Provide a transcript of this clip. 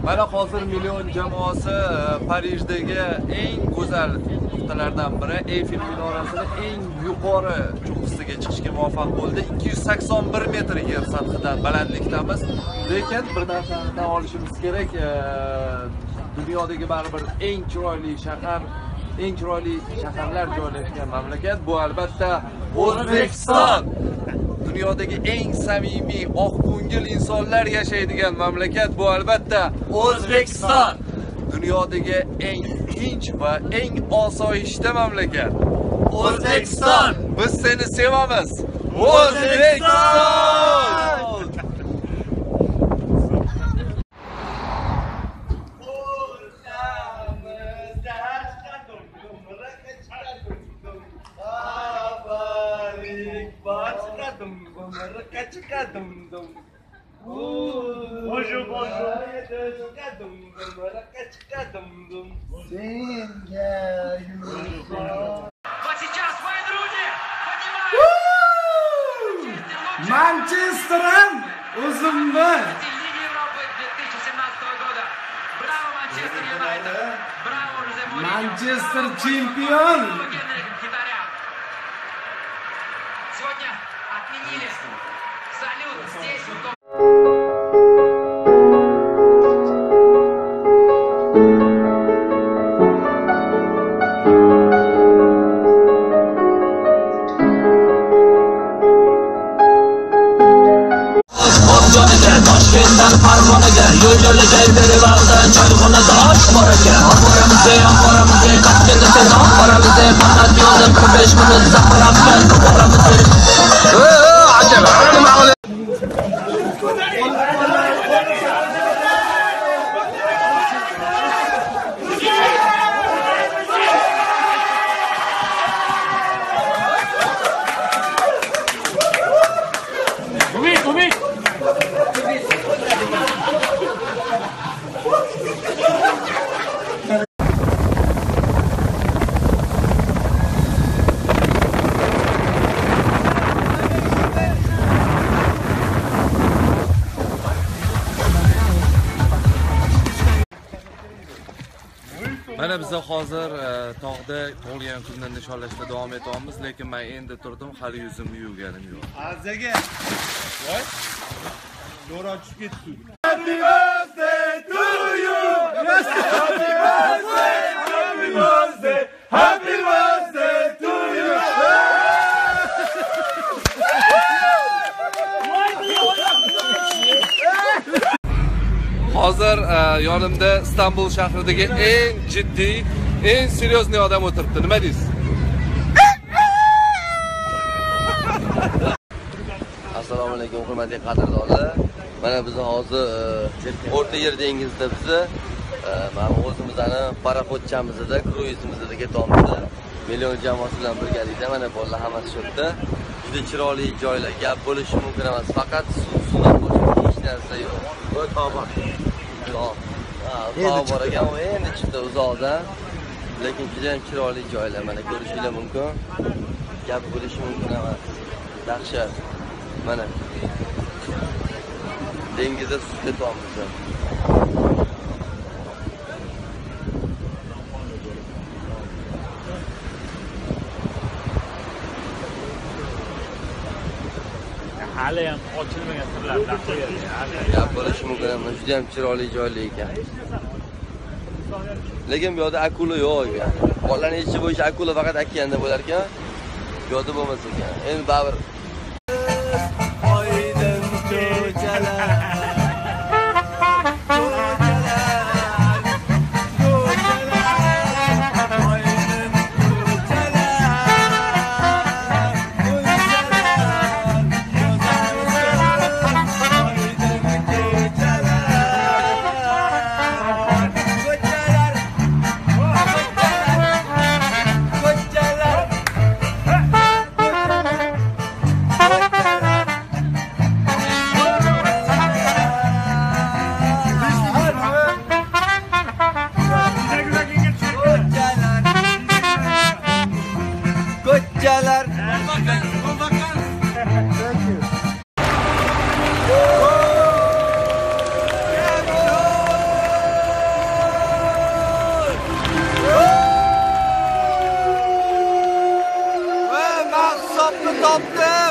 Mana hozir million jamoasi Parijdagi eng go'zal nuqtalardan biri Eyfel minorasini eng yuqori cho'qqisiga chiqishga muvaffaq bo'ldi. 281 metr yer sathidan balandlikdamiz. Lekin bir narsani tan olishimiz kerak, dunyodagi baribir eng chiroyli shahar, eng chiroyli shaharlar joylashgan mamlakat bu albatta O'zbekiston. Dunyodagi eng samimiy, oqko'ngil insonlar yashaydigan mamlakat bu albatta O'zbekiston. Dunyodagi eng tinch va eng osoyishta mamlakat O'zbekiston. Biz seni sevamiz. O'zbekiston! Manchester'ın o'zimni. Manchester чемпион. Сегодня отменили салют здесь, в том... Toshkentdan Farg'onaga yo'l yo'lakay Berevaqdan choyxonada osh bor ekan. Boramizga Toshkentda sezon boramizga faqat yo'lda 45 minut zaxramga boramizga. Ajab, nima qiladi? Mana biz hozir tog'da tug'ilgan kunni nishonlashda davom etyapmiz, lekin men endi turdim, hali yuzimni yuvganim yo'q. Azaga. Voy. Do'ra tushib ketdi. Happy birthday to you. Happy birthday. Happy birthday. Happy birthday to you. Hozir yonimda Istanbul shahridagi eng jiddiy, eng seryozni odam o'tiribdi. Nima deysiz? Assalomu alaykum hurmatli qadrdonlar. Mana biz hozir O'rta Yer dengizida mana o'zimizning paraxodchamizda, kruizimizda ketyapmiz. Million jamoasi bilan birgalikda mana bolalar hammasi shu yerda. Juda chiroyli joylar, gap bo'lishi mumkin emas. Faqat suvdan boshqa hech narsa yo'q. Voy tavba. Tog' bor ekan, endi chiqdi uzoqda. Lekin juda ham chiroyli joylar, mana ko'rishingiz mumkin. Gap bo'lishi mumkin emas. Dahshat. Mana dengizda suzib ketyapmiz. Hali ham ochilmagan sirlar taqdirda. Gap bo'lishi mumkin emas, juda ham chiroyli joylar ekan. Lekin bu yerda akula yo'q ekan. Bolalarning ichi bo'yicha akula faqat okeanda bo'lar ekan. Bu yerda bo'lmas ekan. Endi baribir Oydin ko'chalar. topdi.